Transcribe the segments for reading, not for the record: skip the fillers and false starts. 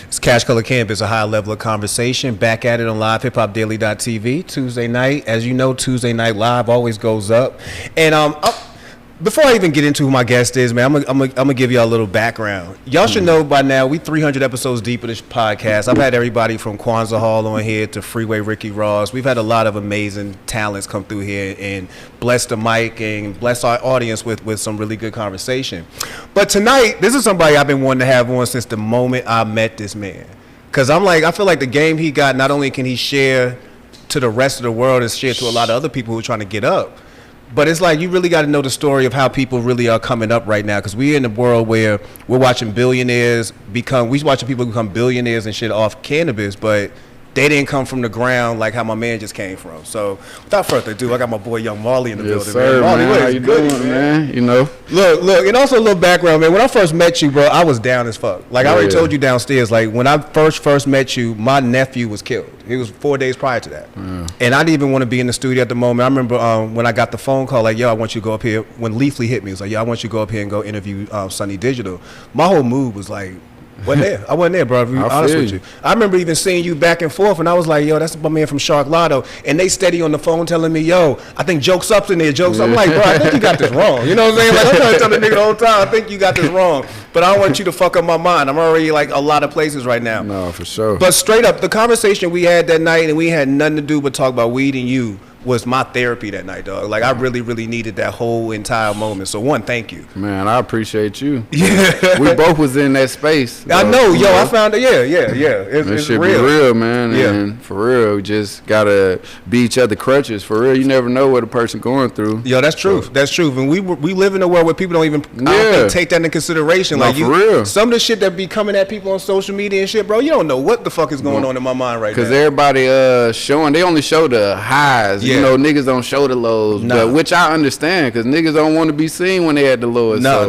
It's CashColorCannabis, a high level of conversation. Back at it on livehiphopdaily.tv Tuesday night. As you know, Tuesday Night Live always goes up. And before I even get into who my guest is, man, I'm gonna give y'all a little background. Y'all should know by now, we 300 episodes deep of this podcast. I've had everybody from Kwanzaa Hall on here to Freeway Ricky Ross. We've had a lot of amazing talents come through here and bless the mic and bless our audience with some really good conversation. But tonight, this is somebody I've been wanting to have on since the moment I met this man. Because I feel like the game he got, not only can he share to the rest of the world and share to a lot of other people who are trying to get up, but it's like you really got to know the story of how people really are coming up right now, because we're in a world where we're watching billionaires watching people become billionaires and shit off cannabis, but they didn't come from the ground like how my man just came from. So without further ado, I got my boy Young Marley in the building. Sir, man. Marley, how you doing, man? You know. Look, and also a little background, man. When I first met you, bro, I was down as fuck. Like I already told you downstairs, like when I first met you, my nephew was killed. It was 4 days prior to that. And I didn't even want to be in the studio at the moment. I remember when I got the phone call, like, yo, I want you to go up here. When Leafly hit me, it was like, yo, I want you to go up here and go interview Sunny Digital. My whole mood was like, I wasn't there, bro. To be honest with you. I remember even seeing you back and forth, and I was like, yo, that's my man from Sharklato. And they steady on the phone telling me, yo, I think Joke's Up's in there. Joke's Up. I'm like, bro, I think you got this wrong. You know what I'm saying? Like, I'm trying to tell the nigga the whole time, I think you got this wrong. But I don't want you to fuck up my mind. I'm already like a lot of places right now. No, for sure. But straight up, the conversation we had that night, and we had nothing to do but talk about weed and you, was my therapy that night, dog. Like, I really, really needed that whole entire moment. So, one, thank you. Man, I appreciate you. Yeah. We both was in that space. I know, yo. I found it. Yeah. It's shit real. Be real, man. Yeah. And for real, we just gotta be each other crutches. For real, you never know what a person going through. Yo, that's true. That's true. And we live in a world where people don't even I don't think take that into consideration. No, like, for real. Some of the shit that be coming at people on social media and shit, bro, you don't know what the fuck is going on in my mind right now. Because everybody they only show the highs. Yeah. You know, niggas don't show the lows, but which I understand, because niggas don't want to be seen when they at the lowest. No.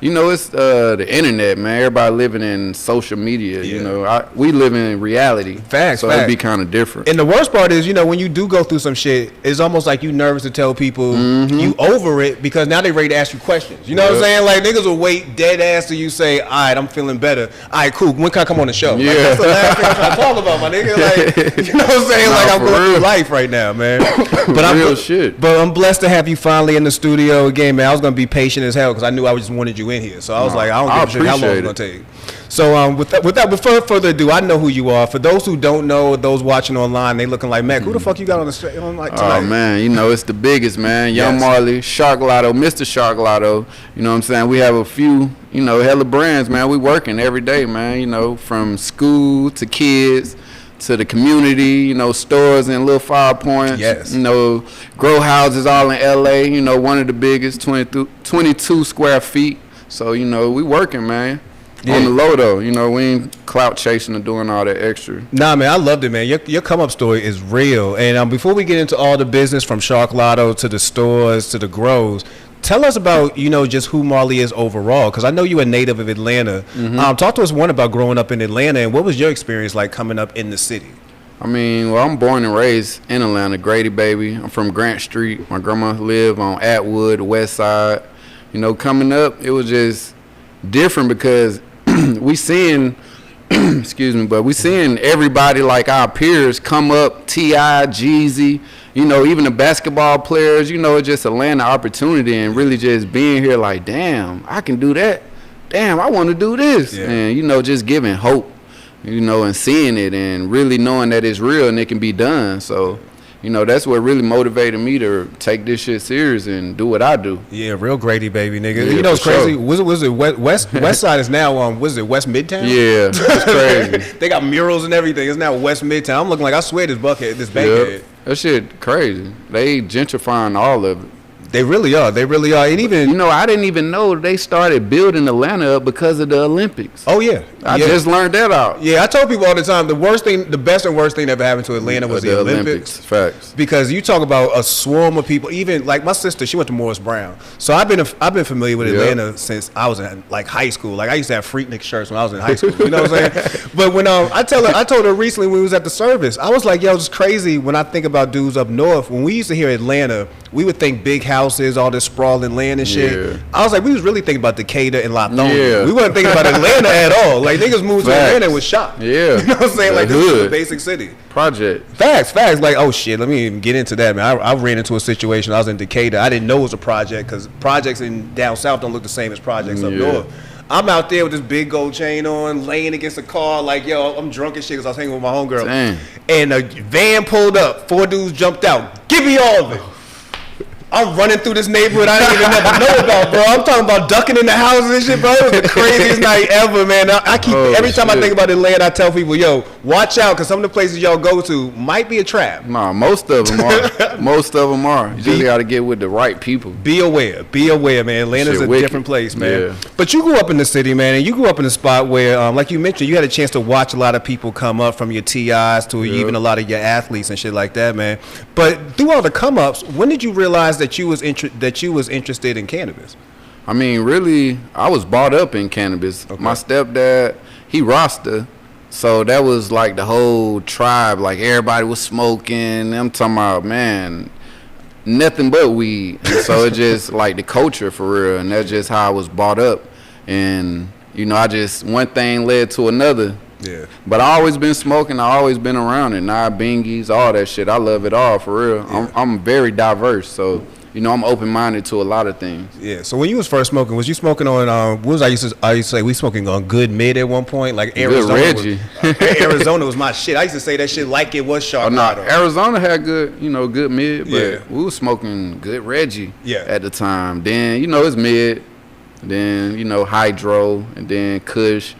You know, it's the internet, man. Everybody living in social media. Yeah. You know, we live in reality. Facts. It'd be kind of different. And the worst part is, you know, when you do go through some shit, it's almost like you nervous to tell people you over it, because now they ready to ask you questions. You know what I'm saying? Like, niggas will wait dead ass till you say, all right, I'm feeling better. All right, cool. When can I come on the show? Yeah. Like, that's the last thing I'm trying to talk about, my nigga. Like, you know what I'm saying? Like, I'm going through life right now, man. But But I'm blessed to have you finally in the studio again, man. I was gonna be patient as hell because I knew I just wanted you in here. So I was like, I don't give a shit how long it's gonna take. So without further ado, I know who you are. For those who don't know, those watching online, they looking like, man, who the fuck you got on the straight on like tonight? Oh man, you know, it's the biggest, man. Young Marley, Sharklato, Mr. Sharklato. You know what I'm saying? We have a few, you know, hella brands, man. We working every day, man. You know, from school to kids to the community, you know, stores in Little 5 Points. Yes. You know, grow houses all in LA, you know, one of the biggest, 22 square feet. So, you know, we working, man. Yeah. On the low, though, you know, we ain't clout chasing or doing all that extra. Nah, man, I loved it, man. Your come-up story is real. And before we get into all the business, from Sharklato to the stores to the grows, tell us about, you know, just who Marley is overall, because I know you're a native of Atlanta. Talk to us, one, about growing up in Atlanta, and what was your experience like coming up in the city? I mean, well, I'm born and raised in Atlanta, Grady, baby. I'm from Grant Street. My grandma lived on Atwood, West Side. You know, coming up, it was just different because we seeing, but we seeing everybody like our peers come up, T.I., Jeezy, you know, even the basketball players, you know, it's just a land of opportunity, and really just being here like, damn, I can do that. Damn, I want to do this. Yeah. And, you know, just giving hope, you know, and seeing it and really knowing that it's real and it can be done. So, you know, that's what really motivated me to take this shit serious and do what I do. Yeah, real Grady, baby, nigga. Yeah, you know, it's crazy. Sure. Was it West Side is now, was it West Midtown? Yeah, it's crazy. They got murals and everything. It's now West Midtown. I'm looking like, I swear this Bankhead. That shit crazy. They gentrifying all of it. They really are. And even, you know, I didn't even know they started building Atlanta up because of the Olympics. Oh yeah, I just learned that out. Yeah, I told people all the time, the best and worst thing that ever happened to Atlanta was the Olympics. Facts. Because you talk about a swarm of people. Even like my sister, she went to Morris Brown, so I've been familiar with Atlanta since I was in like high school. Like I used to have Freaknik shirts when I was in high school. You know what I'm saying? But when I told her recently when we was at the service, I was like, yo, it's crazy when I think about dudes up north. When we used to hear Atlanta, we would think big house. houses, all this sprawling land and shit. Yeah. I was like, we was really thinking about Decatur and Lithonia. Yeah. We wasn't thinking about Atlanta at all. Like, niggas moved to Atlanta and was shocked. Yeah. You know what I'm saying? The Like, this is a hood. basic city. Project. Facts. Like, oh shit, let me even get into that, man. I ran into a situation. I was in Decatur. I didn't know it was a project because projects in down south don't look the same as projects up north. I'm out there with this big gold chain on, laying against a car, like, yo, I'm drunk as shit because I was hanging with my homegirl. Damn. And a van pulled up. 4 dudes jumped out. Give me all of it. I'm running through this neighborhood I didn't even never know about, bro. I'm talking about ducking in the houses and shit, bro. It was the craziest night ever, man. I keep every time I think about Atlanta, I tell people, yo, watch out, because some of the places y'all go to might be a trap. Nah, most of them are. Most of them are. You just got to get with the right people. Be aware, man. Atlanta's a different place, man. Yeah. But you grew up in the city, man, and you grew up in a spot where, like you mentioned, you had a chance to watch a lot of people come up, from your TIs to even a lot of your athletes and shit like that, man. But through all the come ups, when did you realize that you was interested in cannabis? I mean, really, I was brought up in cannabis. Okay. My stepdad, he Rasta. So that was like the whole tribe. Like, everybody was smoking. I'm talking about, man, nothing but weed. And so it just like the culture for real. And that's just how I was brought up. And, you know, one thing led to another. Yeah. But I always been smoking. I always been around it. Nah, bingies, all that shit. I love it all for real. Yeah. I'm very diverse. So, you know, I'm open-minded to a lot of things. Yeah. So when you was first smoking, was you smoking on what was I used to say we smoking on Good Mid at one point? Like Arizona. Reggie. Arizona was my shit. I used to say that shit like it was Sharklato. Oh, no, Arizona had good mid, but Yeah. we was smoking good Reggie Yeah. at the time. Then, you know, it's mid. Then, you know, Hydro, and then Kush,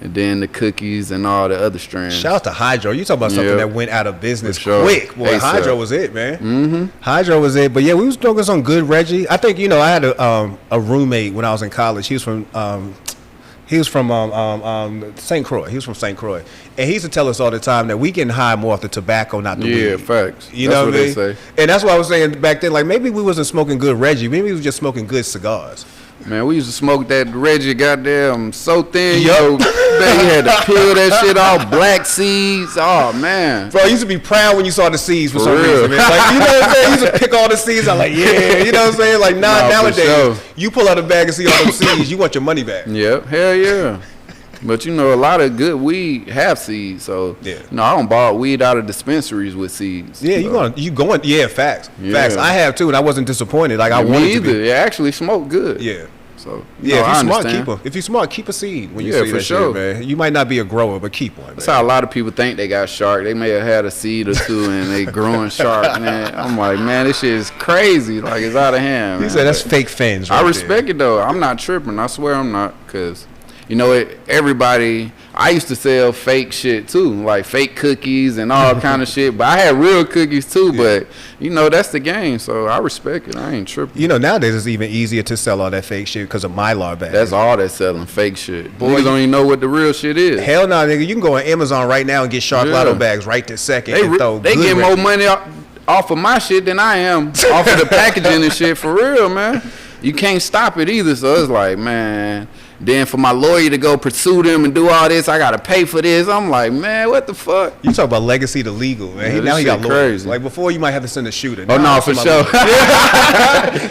and then the cookies and all the other strands. Shout out to Hydro. You talking about something that went out of business For sure. quick. Boy, ASAP. Hydro was it, man. Mm-hmm. Hydro was it. But yeah, we was smoking some good Reggie. I think, you know, I had a roommate when I was in college. He was from St. Croix. He was from St. Croix. And he used to tell us all the time that we getting high more off the tobacco, not the weed. Yeah, facts. You That's know what what I they mean? say. And that's what I was saying back then. Like, maybe we wasn't smoking good Reggie. Maybe we was just smoking good cigars. Man, we used to smoke that Reggie goddamn so thin, Yup. yo. Man, you had to peel that shit off, black seeds. Oh, man. Bro, I used to be proud when you saw the seeds for some real. reason, man. Like, you know what I'm saying? You used to pick all the seeds. I'm like, yeah, you know what I'm saying? Like, Nah, for nowadays, sure. you pull out a bag and see all them seeds, you want your money back. Yep, hell yeah. But you know, a lot of good weed have seeds, so Yeah. no, I don't buy weed out of dispensaries with seeds. Yeah, so. you going? Yeah, facts. Yeah. Facts. I have too, and I wasn't disappointed. Like, I Me wanted to either. be. It actually smoked good. Yeah. So Yeah, no, if I you smart, understand. keep a. If you smart, keep a seed when you Yeah, see for that sure. shit, man. You might not be a grower, but keep one. That's Man. how a lot of people think they got shark. They may have had a seed or two and they growing shark. Man, I'm like, man, this shit is crazy. Like, it's out of hand. He Man. said that's fake fans. I respect it though. I'm not tripping. I swear I'm not, cause you know everybody. I used to sell fake shit too, like fake cookies and all kind of shit. But I had real cookies too. But you know that's the game, so I respect it. I ain't tripping. You know, nowadays it's even easier to sell all that fake shit because of Mylar bags. That's all that's selling fake shit. Boy, Boys don't even know what the real shit is. Hell no, nigga. You can go on Amazon right now and get Sharklato Yeah. bags right this second. They and throw they good get more Reggie. money off of my shit than I am off of the packaging and shit for real, man. You can't stop it either. So it's like, man. Then for my lawyer to go pursue them and do all this, I gotta pay for this. I'm like, man, what the fuck? You talk about legacy to legal, man. Yeah, Now he this got shit lawyers. crazy. Like before, you might have to send a shooter. Oh Now no, it's for my sure. lawyers.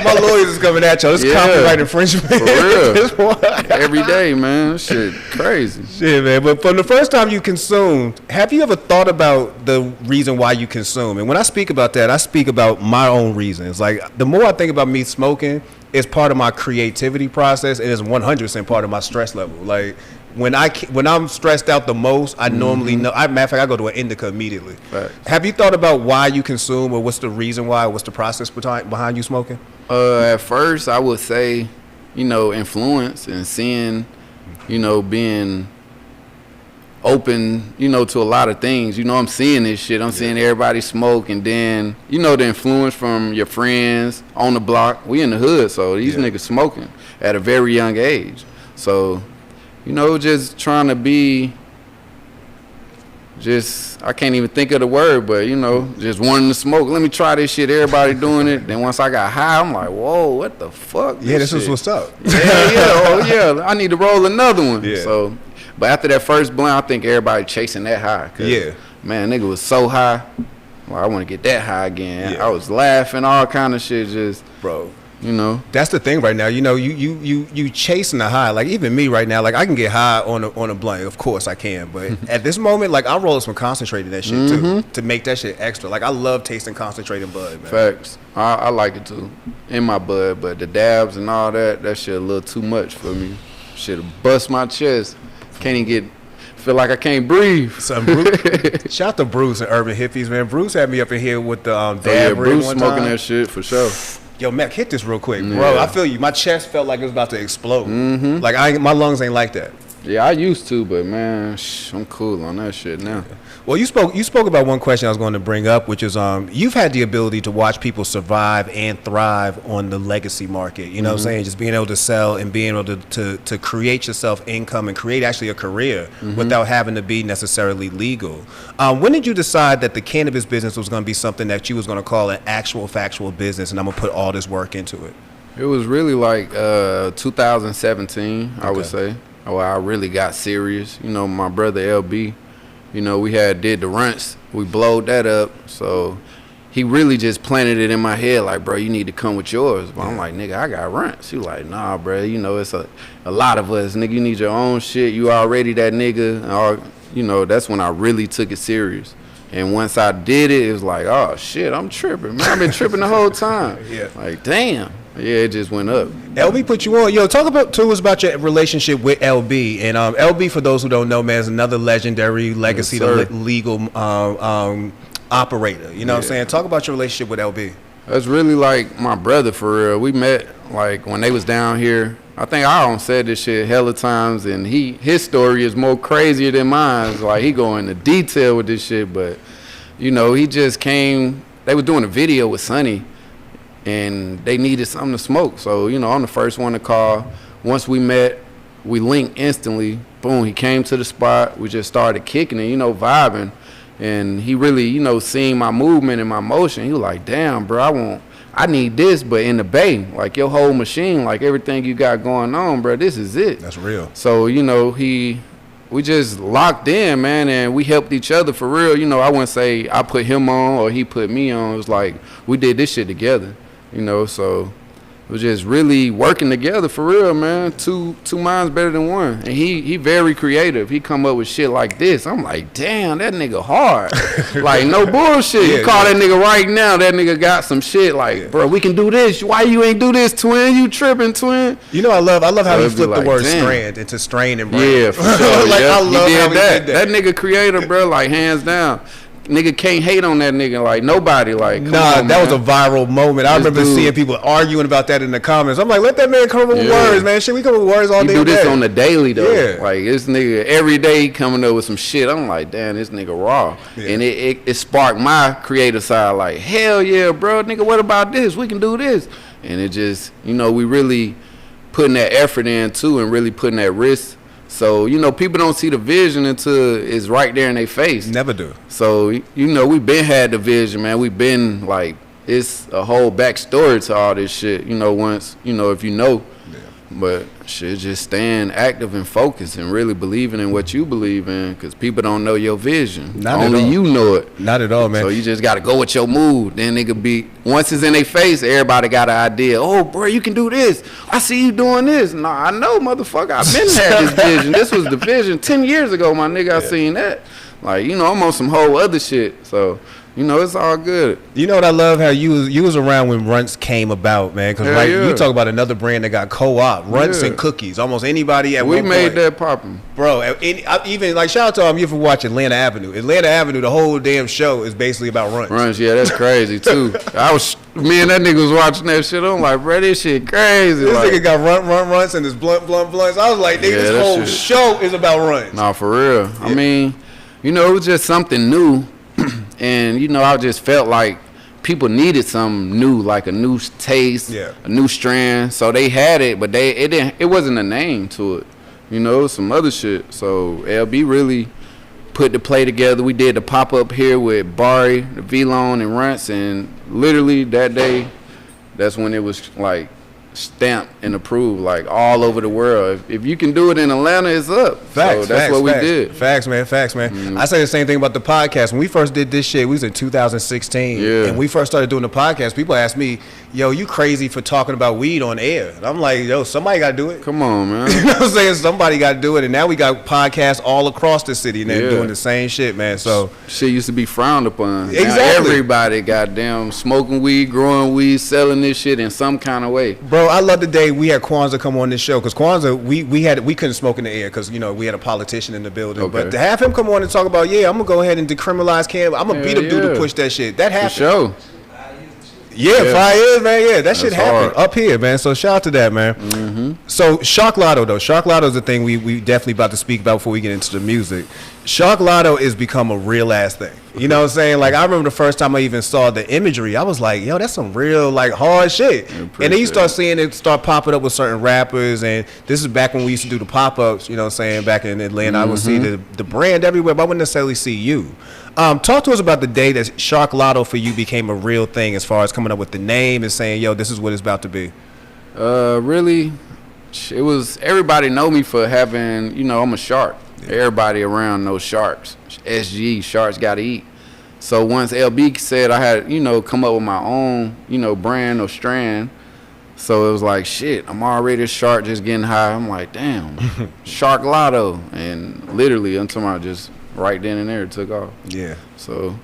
My lawyers is coming at y'all. This Yeah. copyright infringement. For real. This one. Every day, man. This shit crazy. Shit, man. But from the first time you consumed, have you ever thought about the reason why you consume? And when I speak about that, I speak about my own reasons. Like the more I think about me smoking, it's part of my creativity process. It is 100% part of my stress level. Like when I'm stressed out the most, I normally know. Matter of fact, I go to an indica immediately. Facts. Have you thought about why you consume, or what's the reason why? What's the process behind you smoking? At first, I would say, you know, influence and seeing, you know, being open, you know, to a lot of things. You know, I'm seeing this shit. I'm seeing everybody smoke, and then, you know, the influence from your friends on the block. We in the hood, so these niggas smoking at a very young age. So, you know, just trying to be I can't even think of the word, but, you know, just wanting to smoke. Let me try this shit. Everybody doing it. Then once I got high, I'm like, whoa, what the fuck? Yeah, this is shit? what's up. Yeah, oh yeah, I need to roll another one. Yeah. So, but after that first blunt, I think everybody chasing that high. 'Cause, Yeah. man, nigga was so high. Well, I want to get that high again. Yeah. I was laughing, all kind of shit, just, bro. you know. That's the thing right now. You know, you chasing the high. Like even me right now, like I can get high on a blunt. Of course I can, but at this moment, like I'm rolling some concentrated that shit too to make that shit extra. Like I love tasting concentrated bud, man. Facts. I like it too, in my bud. But the dabs and all that shit a little too much for me. Shit'll bust my chest. Can't even get. Feel like I can't breathe. Shout out to Bruce and Urban Hippies, man. Bruce had me up in here with the dab yeah, rig Bruce one smoking time. that shit for sure. Yo, Mac, hit this real quick, bro. I feel you. My chest felt like it was about to explode. Like my lungs ain't like that. Yeah, I used to, but man, I'm cool on that shit now. Well, you spoke about one question I was going to bring up, which is you've had the ability to watch people survive and thrive on the legacy market. You know what I'm saying? Just being able to sell and being able to create yourself income and create actually a career without having to be necessarily legal. When did you decide that the cannabis business was going to be something that you was going to call an actual factual business, and I'm going to put all this work into it? It was really like 2017, I would say. Well, I really got serious. You know, my brother LB, you know, we did the runts. We blowed that up. So he really just planted it in my head like, bro, you need to come with yours. But I'm like, nigga, I got runts. He like, nah, bro, you know, it's a lot of us. Nigga, you need your own shit. You already that nigga. Or, you know, that's when I really took it serious. And once I did it, it was like, oh, shit, I'm tripping. Man, I've been tripping the whole time. Like, damn. Yeah, it just went up. LB put you on. Yo, talk to us about your relationship with LB. And LB, for those who don't know, man, is another legendary legacy legal operator. You know what I'm saying? Talk about your relationship with LB. That's really like my brother, for real. We met like when they was down here. I think I don't said this shit hella times, and his story is more crazier than mine. It's like he go into detail with this shit, but you know, he just came. They were doing a video with Sonny, and they needed something to smoke. So, you know, I'm the first one to call. Once we met, we linked instantly. Boom, he came to the spot. We just started kicking it, you know, vibing. And he really, you know, seeing my movement and my motion. He was like, damn, bro, I need this, but in the Bay. Like, your whole machine, like everything you got going on, bro, this is it. That's real. So, you know, we just locked in, man, and we helped each other for real. You know, I wouldn't say I put him on or he put me on. It was like we did this shit together. You know, so it was just really working together for real, man. Two minds better than one. And he very creative. He come up with shit like this. I'm like, damn, that nigga hard. Like, no bullshit. You call that nigga right now, that nigga got some shit like, bro, we can do this. Why you ain't do this, twin? You tripping, twin? You know, I love how he flipped like, the word damn. strand into strain and brand. Yeah, for sure. Like, yeah. I love how he did that. That nigga creator, bro, like, hands down. Nigga can't hate on that nigga, like nobody, like come on, that was a viral moment. I remember seeing people arguing about that in the comments. I'm like, let that man come up with words, man. Shit, we come up with words all day. He do this on the daily though. Yeah. Like this nigga every day coming up with some shit. I'm like, damn, this nigga raw. Yeah. And it sparked my creative side. Like, hell yeah, bro, nigga, what about this? We can do this. And it just, you know, we really putting that effort in too, and really putting that risk. So, you know, people don't see the vision until it's right there in their face. Never do. So, you know, we been had the vision, man. We been like, it's a whole backstory to all this shit, you know, once, you know, if you know. Yeah. But shit, just staying active and focused and really believing in what you believe in, because people don't know your vision. Not Only at all. You know it. Not at all, man. So you just got to go with your mood. Then it could be, once it's in their face, everybody got an idea. Oh, bro, you can do this. I see you doing this. Nah, I know, motherfucker. I've been had this vision. This was the vision 10 years ago, my nigga. I seen that. Like, you know, I'm on some whole other shit. So, you know, it's all good. You know what I love? How you was around when Runts came about, man. Because you talk about another brand that got co-op, Runts and Cookies. Almost anybody at one point. We made that poppin'. Bro, even like shout out to you ever watch Atlanta Avenue. Atlanta Avenue, the whole damn show is basically about Runts. Runts, yeah, that's crazy too. Me and that nigga was watching that shit. I'm like, bro, this shit crazy. This nigga got runts and his blunts. I was like, nigga, this whole show is about Runts. Nah, for real. Yeah. I mean, you know, it was just something new. And, you know, I just felt like people needed something new, like a new taste, a new strand. So they had it, but it wasn't a name to it. You know, some other shit. So LB really put the play together. We did the pop-up here with Barry, the V-Lone, and Runts. And literally that day, that's when it was like stamped and approved like all over the world. If you can do it in Atlanta, it's up. Facts, so that's what we did. Facts, man. I say the same thing about the podcast. When we first did this shit, we was in 2016. Yeah. And we first started doing the podcast, people asked me, yo, you crazy for talking about weed on air. And I'm like, yo, somebody got to do it. Come on, man. You know what I'm saying? Somebody got to do it. And now we got podcasts all across the city and they're doing the same shit, man. So shit used to be frowned upon. Exactly. Now everybody goddamn smoking weed, growing weed, selling this shit in some kind of way. Bro, I love the day we had Kwanzaa come on this show, because Kwanzaa, we couldn't smoke in the air because, you know, we had a politician in the building. Okay. But to have him come on and talk about, I'm going to go ahead and decriminalize cannabis. I'm going to beat a dude to push that shit. That happened. For sure. Yeah, 5 years, man. Yeah, that shit That's happened hard. up here, man. So shout out to that, man. Mm-hmm. So Sharklato, though. Sharklato is the thing we definitely about to speak about before we get into the music. Sharklato has become a real ass thing. You know what I'm saying? Like, I remember the first time I even saw the imagery, I was like, yo, that's some real, like, hard shit. And then you start seeing it start popping up with certain rappers, and this is back when we used to do the pop-ups, you know what I'm saying, back in Atlanta. I would see the brand everywhere, but I wouldn't necessarily see you. Talk to us about the day that Sharklato for you became a real thing as far as coming up with the name and saying, yo, this is what it's about to be. Really, it was, everybody know me for having, you know, I'm a shark. Yeah. Everybody around knows sharks. SG, sharks gotta eat. So once LB said I had, you know, come up with my own, you know, brand or strand, so it was like, shit, I'm already a shark just getting high. I'm like, damn, Sharklato. And literally, until I just right then and there, it took off. Yeah. So,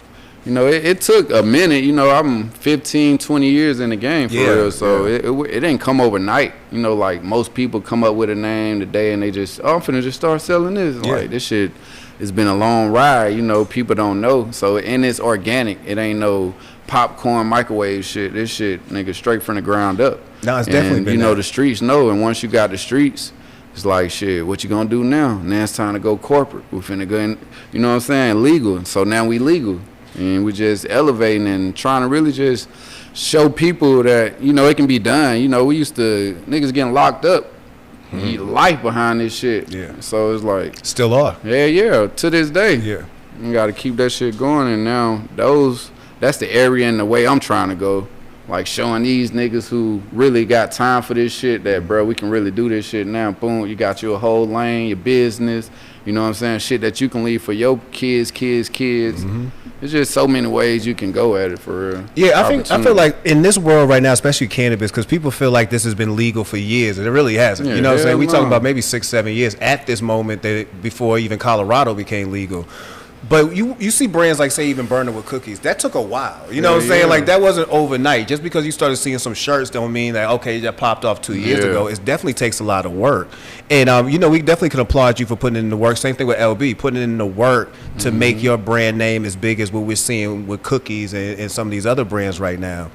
you know, it took a minute. You know, I'm 15, 20 years in the game for real. So it didn't come overnight. You know, like most people come up with a name today and they just, I'm finna just start selling this. Like, this shit, it's been a long ride. You know, people don't know. So, and it's organic. It ain't no popcorn microwave shit. This shit, nigga, straight from the ground up. No, it's definitely been you know, the streets know. And once you got the streets, it's like, shit, what you gonna do now? Now it's time to go corporate. We finna go in, you know what I'm saying, legal. So now we legal. And we just elevating and trying to really just show people that, you know, it can be done. You know, we used to, niggas getting locked up. Life behind this shit. Yeah. So it's like. Still are. Yeah, to this day. Yeah. You gotta keep that shit going. And now that's the area and the way I'm trying to go. Like showing these niggas who really got time for this shit that, bro, we can really do this shit now. Boom, you got your whole lane, your business, you know what I'm saying? Shit that you can leave for your kids. There's just so many ways you can go at it for real. Yeah, I feel like in this world right now, especially cannabis, because people feel like this has been legal for years, and it really hasn't. Yeah, you know what I'm saying? We no. talking about maybe 6-7 years at this moment that before even Colorado became legal. But you see brands like, say, even Burner with cookies. That took a while. You know what I'm saying? Like, that wasn't overnight. Just because you started seeing some shirts don't mean that, okay, that popped off 2 years ago. It definitely takes a lot of work. And, you know, we definitely can applaud you for putting in the work. Same thing with LB, putting in the work to make your brand name as big as what we're seeing with cookies and some of these other brands right now.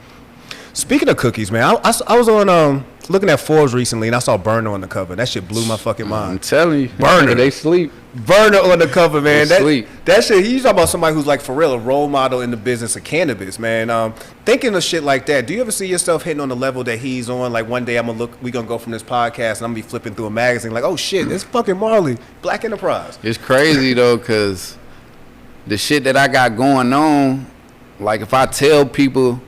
Speaking of cookies, man, I was on looking at Forbes recently, and I saw Burner on the cover. That shit blew my fucking mind. I'm telling you. Burner. They sleep. Burner on the cover, man. They sleep. That shit, you talking about somebody who's like for real a role model in the business of cannabis, man. Thinking of shit like that, do you ever see yourself hitting on the level that he's on? Like one day we gonna go from this podcast and I'm gonna be flipping through a magazine like, oh shit, it's fucking Marley, Black Enterprise. It's crazy though, cause the shit that I got going on, like if I tell people,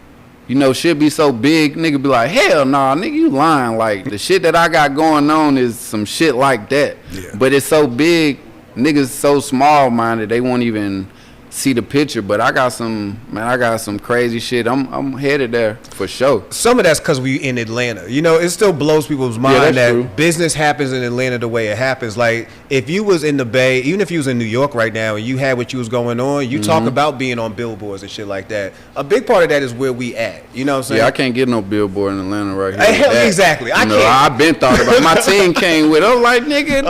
you know, shit be so big, nigga be like, hell nah, nigga, you lying. Like, the shit that I got going on is some shit like that. Yeah. But it's so big, niggas so small-minded, they won't even see the picture. But I got some crazy shit. I'm headed there for sure. Some of that's because we in Atlanta. You know, it still blows people's mind that true. business happens in Atlanta the way it happens. Like, if you was in the Bay, even if you was in New York right now and you had what you was going on, you talk about being on billboards and shit like that. A big part of that is where we at. You know what I'm saying? Yeah, I can't get no billboard in Atlanta right here. Exactly. I can't. I've been thought about it. My team came with it. I'm like, nigga,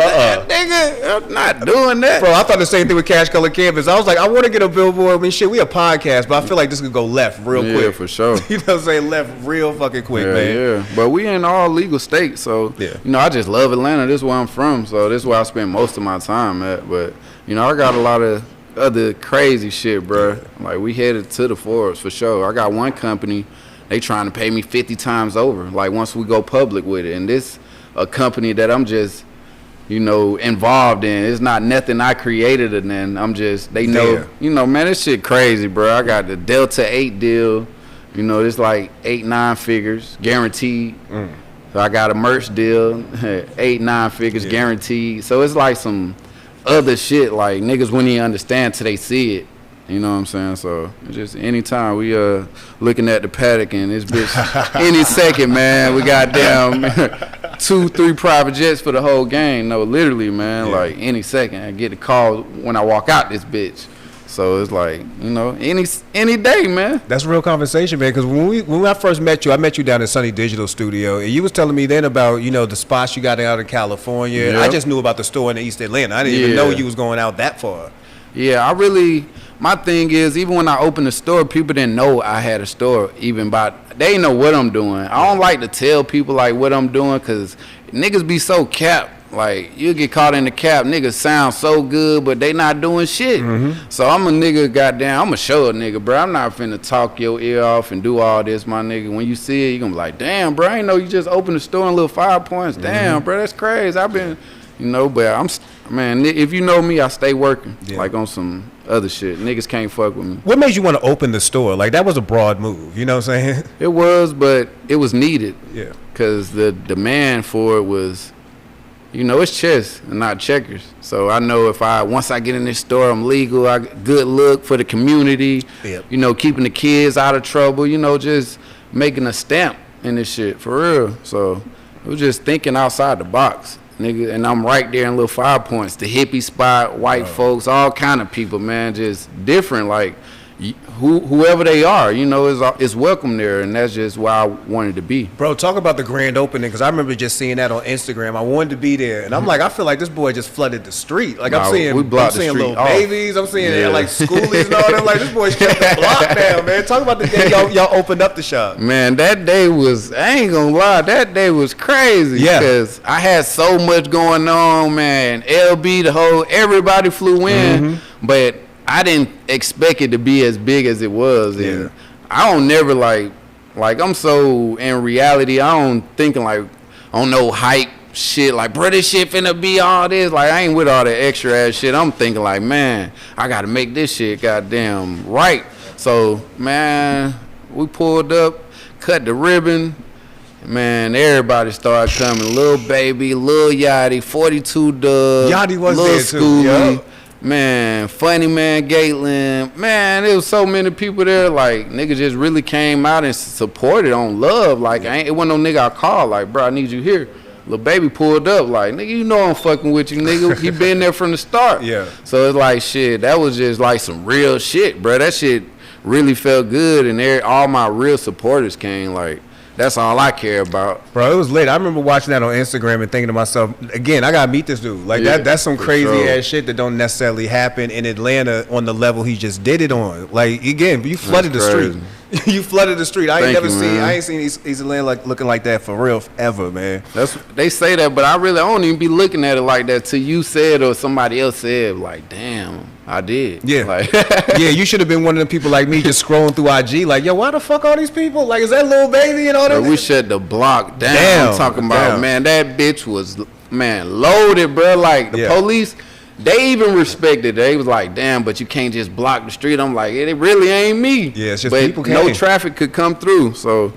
I'm not doing that. Bro, I thought the same thing with CashColorCannabis. I was like, I want to get a billboard. I mean, shit, we a podcast, but I feel like this could go left real quick. Yeah, for sure. You know what I'm saying? Left real fucking quick, man. Yeah, but we in all legal states, so, you know, I just love Atlanta. This is where I'm from, so this is where I spend most of my time at. But, you know, I got a lot of other crazy shit, bro. Like, we headed to the Forbes for sure. I got one company, they trying to pay me 50 times over, like, once we go public with it. And this a company that I'm just, you know, involved in. It's not nothing I created, and then I'm just, they know, you know, man, this shit crazy, bro. I got the Delta 8 deal, you know, it's like 8-9 figures guaranteed. So I got a merch deal, 8-9 figures guaranteed. So it's like some other shit like niggas wouldn't even understand till they see it. You know what I'm saying? So just anytime we looking at the paddock and this bitch any second, man, we got damn 2-3 private jets for the whole game. No, literally, man, like any second I get the call when I walk out this bitch. So it's like, you know, any day, man. That's a real conversation, man. Because when I first met you, I met you down at Sunny Digital Studio, and you was telling me then about, you know, the spots you got out in California. Yep. I just knew about the store in East Atlanta. I didn't even know you was going out that far. Yeah, my thing is, even when I opened the store, people didn't know I had a store. They didn't know what I'm doing. I don't like to tell people like what I'm doing, because niggas be so capped. Like, you get caught in the cap, niggas sound so good, but they not doing shit. So I'm a nigga, goddamn, I'm gonna show a nigga, bro. I'm not finna talk your ear off and do all this, my nigga. When you see it, you gonna be like, damn, bro, I ain't know you just opened the store in little 5 points. Damn, bro, that's crazy. I've been, you know, but man, if you know me, I stay working, like on some other shit. Niggas can't fuck with me. What made you want to open the store? Like, that was a broad move, you know what I'm saying? It was, but it was needed. Yeah. Because the demand for it was, you know, it's chess and not checkers. So I know once I get in this store, I'm legal. I good look for the community. Yep. You know, keeping the kids out of trouble. You know, just making a stamp in this shit for real. So it was just thinking outside the box, nigga. And I'm right there in little 5 points, the hippie spot, white folks, all kind of people, man, just different. Like whoever they are, you know, is welcome there, and that's just where I wanted to be. Bro, talk about the grand opening, because I remember just seeing that on Instagram. I wanted to be there, and I'm like, I feel like this boy just flooded the street. Like, I'm seeing little babies, I'm seeing like schoolies and all that. Like, this boy's shut the block down, man. Talk about the day y'all opened up the shop. Man, that day was, I ain't gonna lie, that day was crazy. Yeah. Because I had so much going on, man. LB, everybody flew in, but I didn't expect it to be as big as it was. And I don't never like I'm so in reality, I don't thinking like on no hype shit like, bro, this shit finna be all this. Like, I ain't with all that extra ass shit. I'm thinking like, man, I gotta make this shit goddamn right. So, man, we pulled up, cut the ribbon. Man, everybody started coming. Lil Baby, Lil Yachty, 42 Dub, Yachty was Lil there too. Scooby. Man, Funny Man, Gatelin, man, there was so many people there. Like, niggas just really came out and supported on love. Like, it wasn't no nigga I called. Like, bro, I need you here. Lil Baby pulled up. Like, nigga, you know I'm fucking with you, nigga. He been there from the start. Yeah. So it's like, shit, that was just like some real shit, bro. That shit really felt good, and all my real supporters came. Like, that's all I care about. Bro, it was lit. I remember watching that on Instagram and thinking to myself, again, I gotta meet this dude. Like, that's some crazy ass shit that don't necessarily happen in Atlanta on the level he just did it on. Like, again, you flooded the street. You flooded the street. I ain't seen East Atlanta like looking like that for real ever, man. They say that, but I don't even be looking at it like that till you said or somebody else said. Like, damn, I did. Yeah. Like, yeah, you should have been one of the people like me just scrolling through IG like, yo, why the fuck all these people? Like, is that Lil Baby and all that? We shut the block down. Damn, I'm talking about, man, that bitch was, man, loaded, bro. Like, the police, they even respected it. They was like, damn, but you can't just block the street. I'm like, it really ain't me. Yeah, it's just but people no traffic could come through. So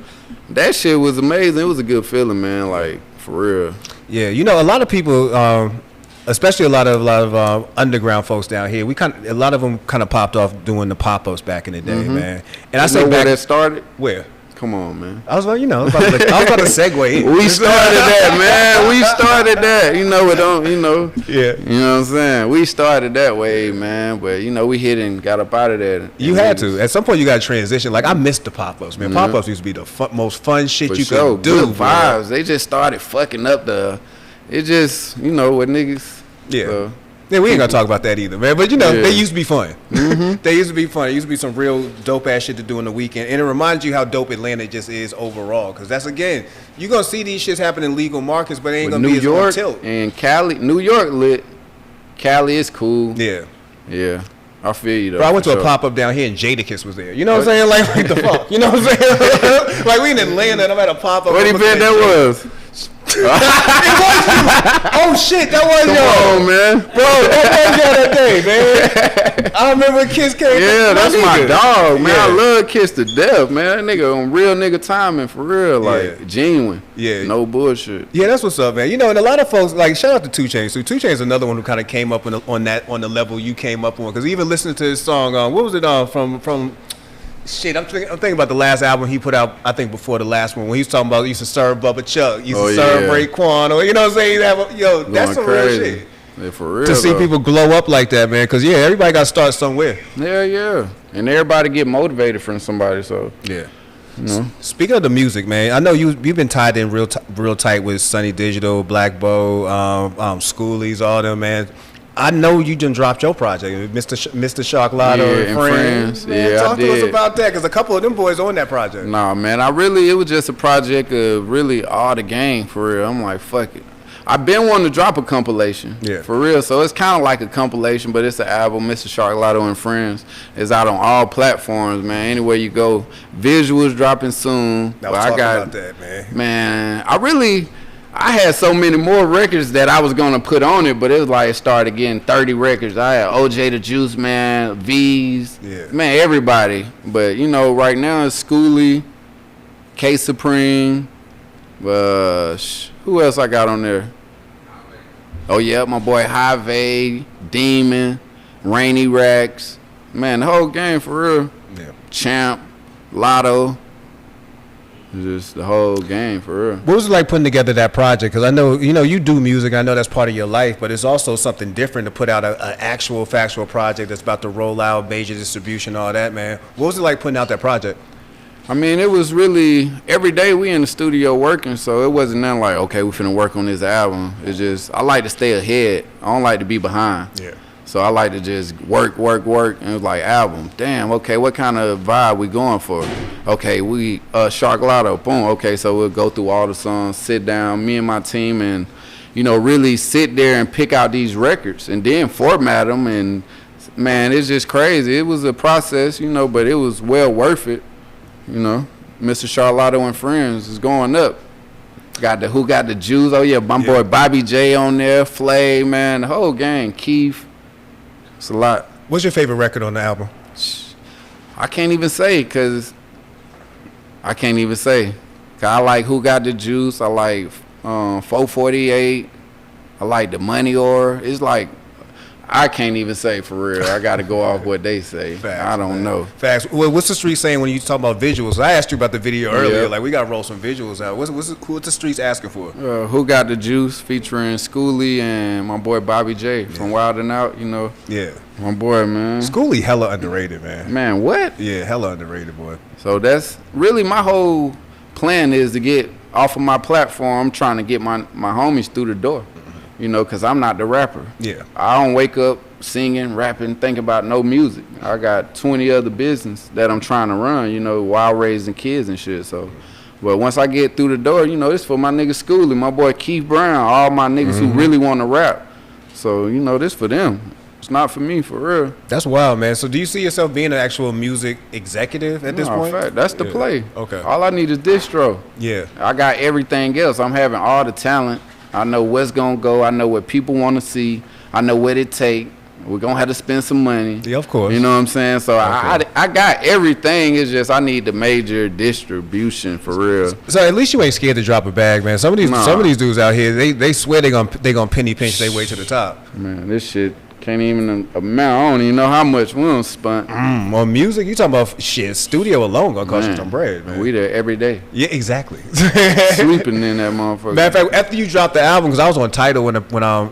that shit was amazing. It was a good feeling, man. Like, for real. Yeah, you know, a lot of people, especially a lot of underground folks down here, a lot of them kind of popped off doing the pop-ups back in the day, man. And I say where that started? Where? Come on, man. I was like, you know, I was about to segue in. We started that, man. We started that. You know, Yeah. You know what I'm saying? We started that way, man. But, you know, we hit and got up out of there. You had to. At some point, you got to transition. Like, I missed the pop-ups, man. Pop-ups used to be the most fun shit could do. Good vibes. They just started fucking up it just, you know, what niggas. Yeah. So, yeah, we ain't gonna talk about that either, man. But you know, they used to be fun. They used to be fun. It used to be some real dope ass shit to do in the weekend, and it reminds you how dope Atlanta just is overall. Because that's, again, you're gonna see these shits happen in legal markets, but it ain't gonna be as on tilt. And Cali, New York lit. Cali is cool. Yeah. Yeah. I feel you though. Bro, I went to a pop up down here and Jadakiss was there. You know what I'm saying? Like the fuck. You know what I'm saying? Like, we in Atlanta and I'm at a pop up. What event that was? It was you. Oh shit, that was Come y'all. on, man. Bro, that was y'all that day, man. I remember Kiss came. Yeah, that's my nigga. dog, man. Yeah. I love Kiss to death, man. That nigga on real nigga timing, for real, like Yeah. genuine. Yeah. No bullshit. Yeah, that's what's up, man. You know, and a lot of folks, like, shout out to 2 Chainz. So 2 Chainz is another one who kind of came up on the level you came up on. Because even listening to his song, what was it from? Shit, I'm thinking about the last album he put out. I think before the last one, when he was talking about he used to serve Bubba Chuck, used to serve Raekwon, or you know what I'm saying? Yo, that's some real shit. Yeah, for real. To see people glow up like that, man. Because everybody got to start somewhere. Yeah, and everybody get motivated from somebody. So yeah. you know. Speaking of the music, man, I know you've been tied in real tight with Sunny Digital, Black Bo, Schoolies, all them, man. I know you done dropped your project, Mr. Sharklato and Friends. Man, talk to us about that, because a couple of them boys on that project. Nah, man, it was just a project of really all the gang, for real. I'm like, fuck it. I've been wanting to drop a compilation, for real. So it's kind of like a compilation, but it's an album. Mr. Sharklato and Friends is out on all platforms, man. Anywhere you go, visuals dropping soon. I was talking about that, man. Man, I had so many more records that I was gonna put on it, but it was like it started getting 30 records. I had OJ the Juice Man, V's, man, everybody. But you know, right now it's Schoolie, K Supreme. Who else I got on there? Oh yeah, my boy Hive, Demon, Rainy Racks. Man, the whole game for real. Yeah. Champ, Lotto. Just the whole game for real. What was it like putting together that project? Because I know, you do music. I know that's part of your life, but it's also something different to put out an actual factual project that's about to roll out, major distribution, all that, man. What was it like putting out that project? I mean, it was really, every day we in the studio working, so it wasn't nothing like, okay, we finna work on this album. It's just, I like to stay ahead. I don't like to be behind. Yeah. So I like to just work, and it was like, album, damn, okay, what kind of vibe we going for? Okay, we, Sharklato, boom, okay, so we'll go through all the songs, sit down, me and my team, and, really sit there and pick out these records, and then format them, and, man, it's just crazy. It was a process, but it was well worth it, Mr. Sharklato and Friends is going up. Who got the Jews? Oh, yeah, my boy Bobby J on there, Flay, man, the whole gang, Keith. It's a lot. What's your favorite record on the album? I can't even say, because I like Who Got the Juice. I like 448. I like The Money Or. It's like, I can't even say for real. I got to go off what they say. Facts, I don't know. Facts. Well, what's the street saying when you talk about visuals? I asked you about the video earlier. Like, we got to roll some visuals out. What's the streets asking for? Who Got the Juice featuring Schoolie and my boy Bobby J from Wild 'N Out, Yeah. My boy, man. Schoolie hella underrated, man. Man, what? Yeah, hella underrated, boy. So that's really my whole plan is to get off of my platform. I'm trying to get my homies through the door. Because I'm not the rapper. Yeah. I don't wake up singing, rapping, thinking about no music. I got 20 other business that I'm trying to run, while raising kids and shit. So, but once I get through the door, it's for my nigga Schoolie, my boy Keith Brown, all my niggas who really want to rap. So, this for them. It's not for me, for real. That's wild, man. So do you see yourself being an actual music executive at this point? Fact, that's the play. Okay. All I need is distro. Yeah. I got everything else. I'm having all the talent. I know what's going to go. I know what people want to see. I know what it take. We're going to have to spend some money. Yeah, of course. You know what I'm saying? So I got everything. It's just I need the major distribution for real. So at least you ain't scared to drop a bag, man. Some of these dudes out here, they swear they gonna penny pinch their way to the top. Man, this shit can't even amount. I don't even know how much we done spent. On music, you talking about shit. Studio alone gonna cost you some bread, man. We there every day. Yeah, exactly. Sleeping in that motherfucker. Matter of fact, after you dropped the album, because I was on Tidal when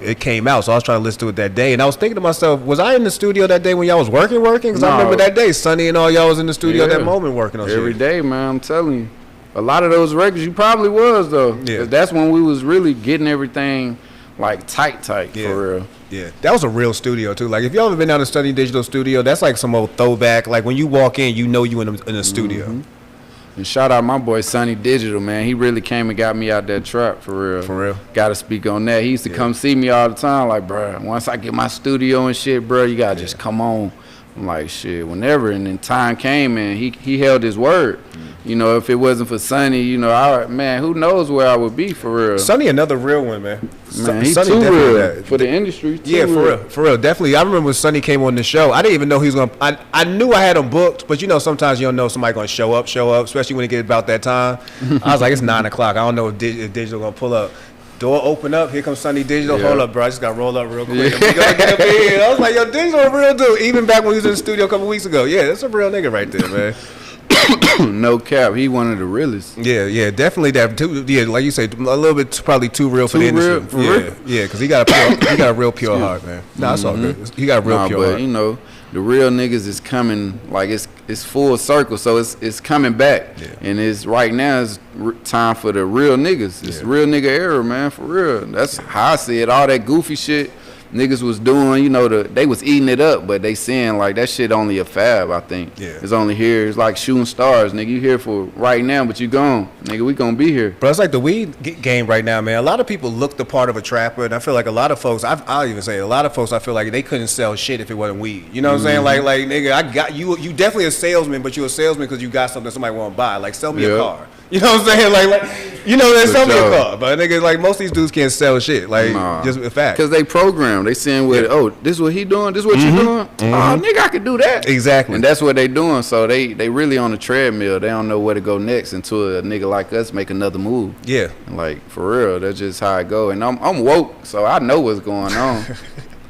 it came out, so I was trying to listen to it that day, and I was thinking to myself, was I in the studio that day when y'all was working? Because I remember that day, Sonny and all y'all was in the studio that moment working on shit. Every day, man. I'm telling you. A lot of those records, you probably was though. Yeah. That's when we was really getting everything like tight for real. Yeah, that was a real studio too. Like if y'all ever been down to Study Digital Studio, that's like some old throwback. Like when you walk in, you know you in a studio. And shout out my boy Sunny Digital, man. He really came and got me out that trap for real. For real. Got to speak on that. He used to come see me all the time. Like, bro, once I get my studio and shit, bro, you gotta just come on. I'm like, shit, whenever. And then time came and he held his word. You know, if it wasn't for Sonny, you know, man, who knows where I would be for real. Sonny, another real one, man. Man, he's Sonny too real that. for the industry. Yeah, for real, definitely. I remember when Sonny came on the show. I didn't even know he was gonna. I knew I had him booked, but you know, sometimes you don't know somebody gonna show up, especially when it gets about that time. I was like, it's 9 o'clock. I don't know if Digital gonna pull up. Door open up. Here comes Sonny Digital. Yeah. Hold up, bro. I just got to roll up real quick. We gonna get up in here. I was like, yo, Digital a real dude. Even back when he was in the studio a couple weeks ago. Yeah, that's a real nigga right there, man. No cap. He one of the realest. Yeah, definitely that. Too, yeah, like you say, a little bit probably too real for the industry. Yeah, because he got a real pure heart, man. Nah, it's all good. He got a real pure heart. But you know, the real niggas is coming. Like it's full circle, so it's coming back. Yeah. And it's right now it's time for the real niggas. It's real nigga era, man, for real. That's how I see it. All that goofy shit niggas was doing, you know, they was eating it up, but they saying like that shit only a fab, I think. Yeah. It's only here. It's like shooting stars, nigga. You here for right now, but you gone. Nigga, we gonna be here. Bro, it's like the weed game right now, man. A lot of people look the part of a trapper, and I feel like a lot of folks, I'll even say a lot of folks, I feel like they couldn't sell shit if it wasn't weed. You know what I'm saying? Like nigga, I got you definitely a salesman, but you a salesman because you got something somebody want to buy. Like, sell me a car. You know what I'm saying? Like you know, they sell me a car. But nigga, like most of these dudes can't sell shit. Like, just a fact. Because they program. They saying with, oh, this is what he doing, this is what you doing. Oh, nigga, I could do that. Exactly. And that's what they doing. So they really on the treadmill. They don't know where to go next until a nigga like us make another move. Yeah. And like, for real, that's just how I go. And I'm woke, so I know what's going on.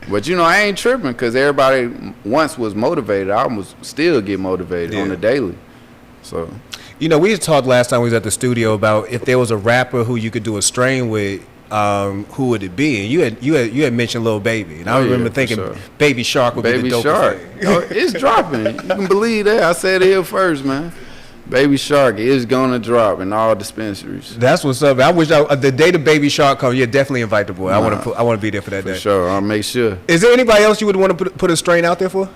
But you know, I ain't tripping because everybody once was motivated. I was still get motivated on the daily. So, you know, we talked last time we was at the studio about if there was a rapper who you could do a strain with, who would it be? And you had mentioned Lil Baby, and I remember thinking Baby Shark would be the dopest thing. Oh, it's dropping. You can believe that. I said it here first, man. Baby Shark is gonna drop in all dispensaries. That's what's up. I wish the day the Baby Shark comes, definitely invite the boy. I want to be there for that day. For sure, I'll make sure. Is there anybody else you would want to put a strain out there for?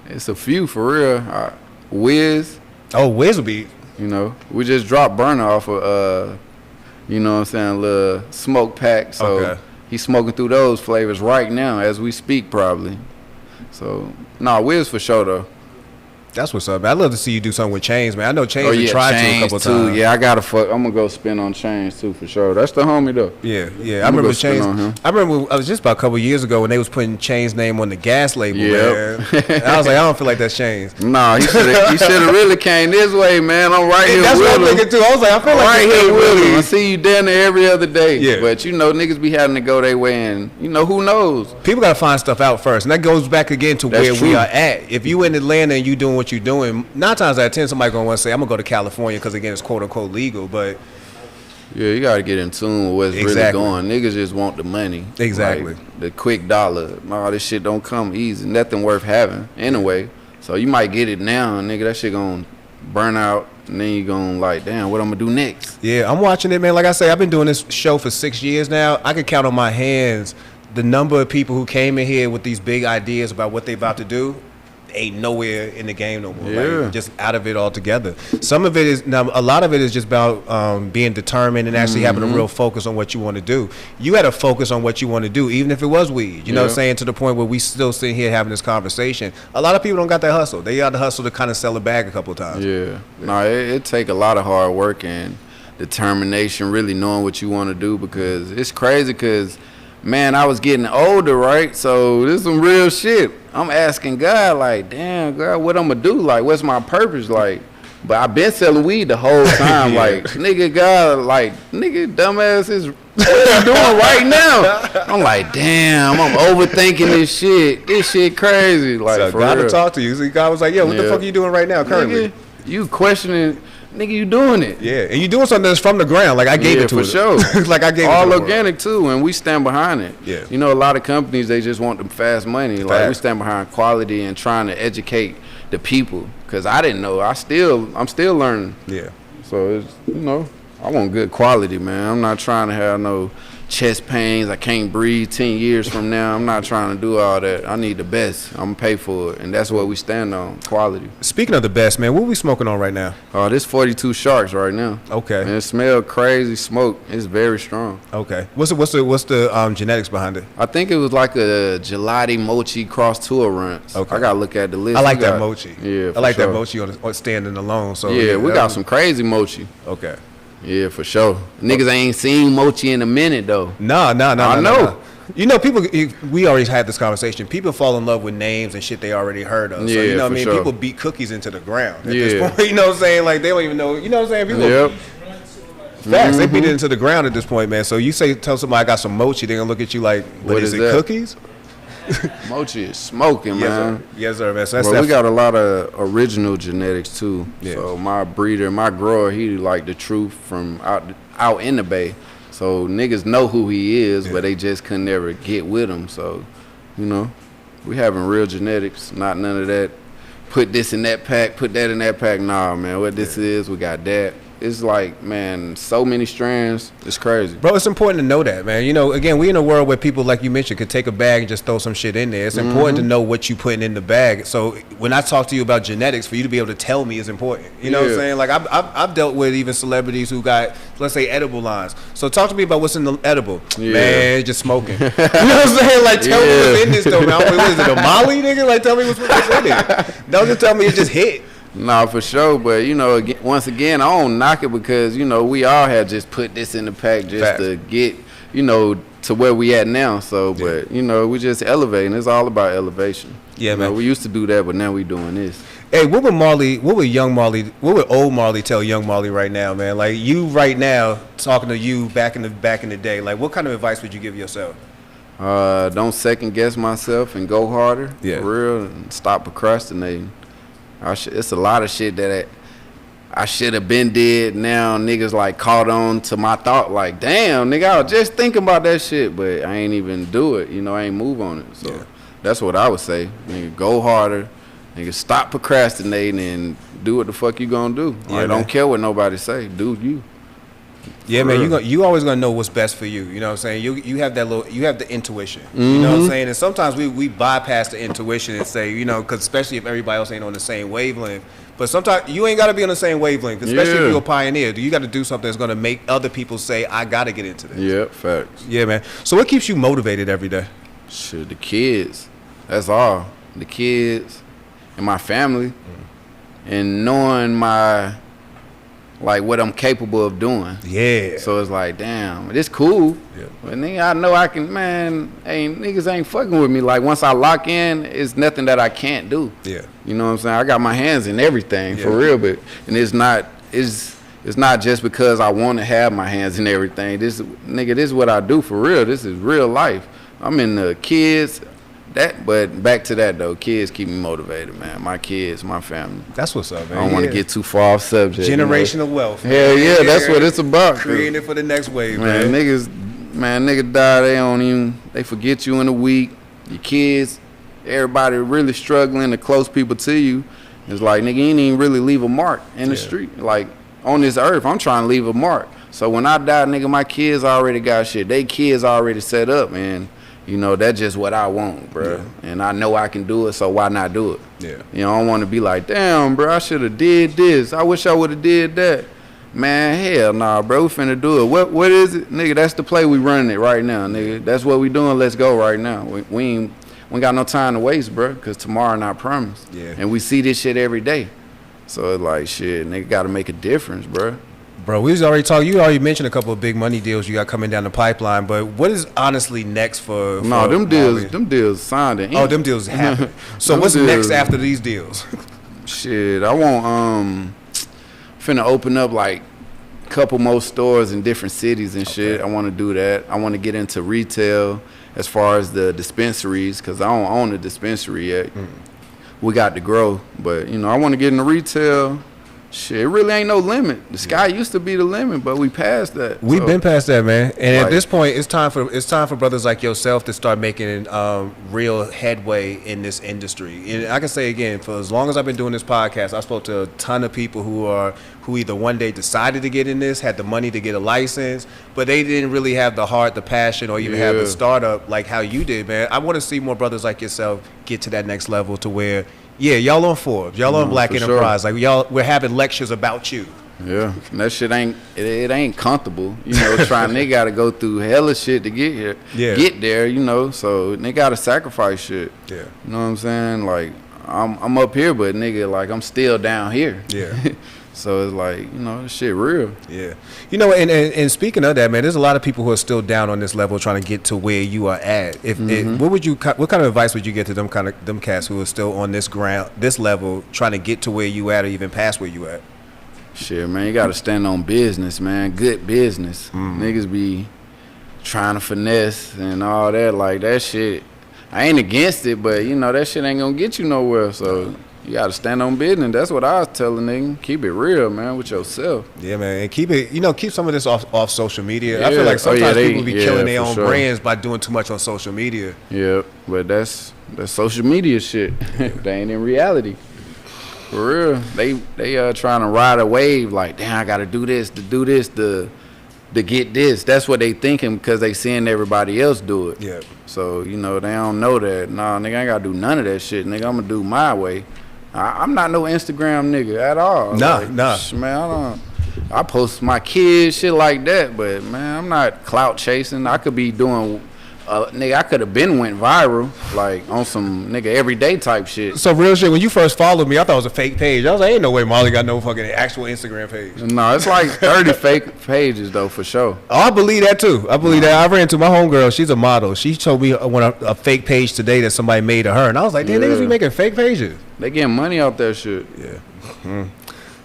It's a few for real. Wiz. Oh, Wiz would be. You know, we just dropped Burner off of, you know what I'm saying, a little smoke pack. So he's smoking through those flavors right now as we speak, probably. So, Wiz for sure, though. That's what's up, man. I'd love to see you do something with Chains, man. I know Chains tried to a couple times. Yeah, I gotta I'm gonna go spin on Chains too for sure. That's the homie though. Yeah. I remember Chains. I remember I was just about a couple years ago when they was putting Chains' name on the gas label, man. And I was like, I don't feel like that's Chains. Nah, he should have really came this way, man. I'm right here that's with what him. I'm thinking too. I was like, I feel like right here with him. I see you down there every other day. Yeah. But you know, niggas be having to go their way, and you know, who knows? People gotta find stuff out first, and that goes back again to where we are at. If you in Atlanta and you doing what you're doing, 9 times out of 10, somebody gonna want to say, I'm gonna go to California because again, it's quote unquote legal. But yeah, you gotta get in tune with what's really going. Niggas just want the money, exactly, like the quick dollar. All this shit don't come easy. Nothing worth having anyway. So you might get it now, and nigga, that shit gonna burn out, and then you gonna like, damn, what I'm gonna do next? Yeah, I'm watching it, man. Like I say, I've been doing this show for 6 years now. I could count on my hands the number of people who came in here with these big ideas about what they about to do. Ain't nowhere in the game no more. Like, just out of it altogether. Some of it is now. A lot of it is just about being determined and actually having a real focus on what you want to do. You had to focus on what you want to do, even if it was weed. You know what I'm saying? To the point where we still sitting here having this conversation. A lot of people don't got that hustle. They got the hustle to kind of sell a bag a couple of times. Yeah. No, it take a lot of hard work and determination, really knowing what you want to do, because it's crazy. Because man, I was getting older, right? So this is some real shit. I'm asking God, like, damn, God, what I'm gonna do? Like, what's my purpose? Like, but I've been selling weed the whole time. Like, nigga, God, like, nigga, dumbass is what you doing right now? I'm like, damn, I'm overthinking this shit. This shit crazy. Like, so for God real. to talk to you. So God was like, yo, what the fuck are you doing right now currently? Nigga, you questioning. Nigga, you doing it. Yeah, and you doing something that's from the ground. Like I gave it to for sure. Like I gave all it to organic too, and we stand behind it. Yeah. You know, a lot of companies, they just want the fast money. Like we stand behind quality and trying to educate the people. Cause I didn't know. I'm still learning. Yeah. So it's, you know, I want good quality, man. I'm not trying to have no chest pains, I can't breathe 10 years from now. I'm not trying to do all that. I need the best. I'm going to pay for it. And that's what we stand on, quality. Speaking of the best, man, what we smoking on right now? Oh, this 42 Sharks right now. Okay. And it smells crazy smoke. It's very strong. Okay. What's the genetics behind it? I think it was like a gelati mochi cross tour runs. Okay. I got to look at the list. I like that mochi. Yeah, I like sure. that mochi on standing alone. So yeah, we got some crazy mochi. Okay. Yeah, for sure. Niggas ain't seen mochi in a minute though. No. I know. You know, people. We already had this conversation. People fall in love with names and shit they already heard of. So, Yeah, you know what I for mean? sure. People beat cookies into the ground at Yeah. this point. You know what I'm saying? Like, they don't even know. You know what I'm saying? People. Yep. Facts. They beat it into the ground at this point, man. So you tell somebody I got some mochi, they're gonna look at you like, What is is it that? cookies? Mochi is smoking, man. Yes, sir, man. So that's Well, we got a lot of original genetics too. Yeah. So my breeder, my grower, he like the truth from out in the Bay. So niggas know who he is, but they just couldn't ever get with him. So, you know, we having real genetics, not none of that. Put this in that pack, put that in that pack. Nah, man, what this is, we got that. It's like, man, so many strands. It's crazy. Bro, it's important to know that, man. You know, again, we in a world where people, like you mentioned, could take a bag and just throw some shit in there. It's important to know what you putting in the bag. So when I talk to you about genetics, for you to be able to tell me is important. You know what I'm saying? Like, I've dealt with even celebrities who got, let's say, edible lines. So talk to me about what's in the edible. Yeah. Man, just smoking. You know what I'm saying? Like, tell me what's in this, though, man. What is it, a Molly, nigga? Like, tell me what's in it. Don't just tell me it just hit. Nah, for sure. But, you know, once again, I don't knock it because, you know, we all had just put this in the pack just to get, you know, to where we at now. So, but, you know, we just elevating. It's all about elevation. Yeah, you man. know, we used to do that, but now we doing this. Hey, what would old Marley tell young Marley right now, man? Like, you right now, talking to you back in the day, like, what kind of advice would you give yourself? Don't second guess myself and go harder. Yeah. For real, and stop procrastinating. It's a lot of shit that I should have been did. Now niggas like caught on to my thought like, damn, nigga, I was just thinking about that shit, but I ain't even do it. You know, I ain't move on it. So that's what I would say. Nigga, go harder. Nigga, stop procrastinating and do what the fuck you gonna do. Yeah, Like, don't care what nobody say. Do you. Yeah, For man, real. you always gonna know what's best for you. You know what I'm saying? You have the intuition. You know what I'm saying? And sometimes we bypass the intuition and say, you know, because especially if everybody else ain't on the same wavelength. But sometimes you ain't gotta be on the same wavelength, especially if you're a pioneer. You got to do something that's gonna make other people say, I gotta get into this. Yeah, facts. Yeah, man. So what keeps you motivated every day? Shit, the kids. That's all. The kids and my family and knowing what I'm capable of doing. Yeah. So it's like, damn, it's cool. Yeah. But nigga, I know I can, man, niggas ain't fucking with me. Like, once I lock in, it's nothing that I can't do. Yeah. You know what I'm saying? I got my hands in everything, for Yeah. real. But, and it's not just because I want to have my hands in everything. This is what I do for real. This is real life. I'm in the kids. But back to that though, kids keep me motivated, man. My kids, my family. That's what's up, man. I don't want to get too far off subject. generational wealth. Hell yeah, that's what it's about. Creating it for the next wave, Man, niggas die, they forget you in a week. Your kids, everybody really struggling, the close people to you. It's like, nigga, you ain't even really leave a mark in the street. Like, on this earth, I'm trying to leave a mark. So when I die, nigga, my kids already got shit. They kids already set up, man. You know, that's just what I want, bro. Yeah. And I know I can do it, so why not do it? Yeah. You know, I don't want to be like, damn, bro, I should have did this. I wish I would have did that. Man, hell nah, bro, we finna do it. What is it? Nigga, that's the play we running it right now, nigga. That's what we doing. Let's go right now. We ain't got no time to waste, bro, because tomorrow not promised. Yeah. And we see this shit every day. So it's like, shit, nigga got to make a difference, bro. Bro, we was already talking. You already mentioned a couple of big money deals you got coming down the pipeline, but what is honestly next for? No, them Marley? deals signed. Oh, them deals happen. So what's next after these deals? Shit, I want finna open up like a couple more stores in different cities and shit. I want to do that. I want to get into retail as far as the dispensaries, because I don't own a dispensary yet. We got to grow, but you know, I want to get into retail. shit, it really ain't no limit. The sky used to be the limit, but we passed that. We've been past that, man. And Like- at this point, it's time for brothers like yourself to start making real headway in this industry. And I can say again, for as long as I've been doing this podcast, I spoke to a ton of people who either one day decided to get in this, had the money to get a license, but they didn't really have the heart, the passion, or even have the startup like how you did, man. I want to see more brothers like yourself get to that next level to where, yeah, y'all on Forbes, y'all on Black Enterprise, like we're having lectures about you. Yeah, and that shit it ain't comfortable. You know, they got to go through hella shit to get here, get there. You know, so they got to sacrifice shit. Yeah, you know what I'm saying? Like I'm up here, but nigga, like I'm still down here. Yeah. So it's like, you know, this shit real. Yeah. You know, and speaking of that, man, there's a lot of people who are still down on this level trying to get to where you are at. What kind of advice would you get to them cats who are still on this level trying to get to where you at or even past where you at? Shit, man, you got to stand on business, man. Good business. Niggas be trying to finesse and all that. Like, that shit, I ain't against it, but, you know, that shit ain't going to get you nowhere. So you got to stand on business. That's what I was telling niggas. Keep it real, man, with yourself. Yeah, man. And keep some of this off social media. Yeah. I feel like sometimes people be killing their own brands by doing too much on social media. Yeah, but that's social media shit. They ain't in reality. For real. They trying to ride a wave like, damn, I got to do this, to get this. That's what they thinking because they seeing everybody else do it. Yeah. So, you know, they don't know that. Nah, nigga, I ain't got to do none of that shit. Nigga, I'm going to do my way. I'm not no Instagram nigga at all. Nah. Man, I post my kids, shit like that, but, man, I'm not clout chasing. I could be doing... nigga, I could have been went viral, like on some nigga everyday type shit. So real shit, when you first followed me, I thought it was a fake page. I was like, ain't no way Marley got no fucking actual Instagram page. No, it's like 30 fake pages though, for sure. Oh, I believe that too. I believe that. I ran into my homegirl. She's a model. She told me a fake page today that somebody made of her, and I was like, damn, niggas be making fake pages. They getting money off that shit. Yeah. Mm-hmm.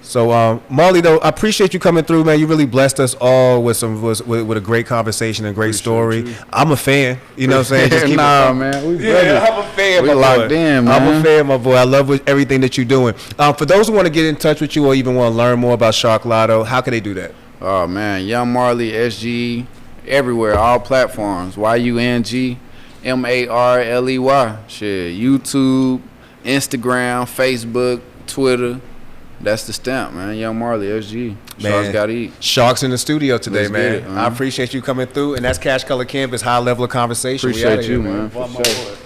So, Marley, though, I appreciate you coming through, man. You really blessed us all with a great conversation and great story. I'm a fan. You know what I'm saying? Man. I'm a fan, we locked in, man. I'm a fan, my boy. I love everything that you're doing. For those who want to get in touch with you or even want to learn more about Sharklato, how can they do that? Oh, man. Young Marley, SG, everywhere, all platforms. YUNG, MARLEY. Shit, YouTube, Instagram, Facebook, Twitter. That's the stamp, man. Young Marley, SG. Sharks gotta eat. Sharks in the studio today, man. It, I appreciate you coming through, and that's CashColorCannabis, high level of conversation. Appreciate you, man. For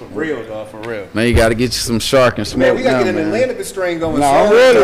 real, dog. For real. Man, you gotta get you some shark and smoke. Man, we gotta get an Atlanta strain going. No, I'm ready.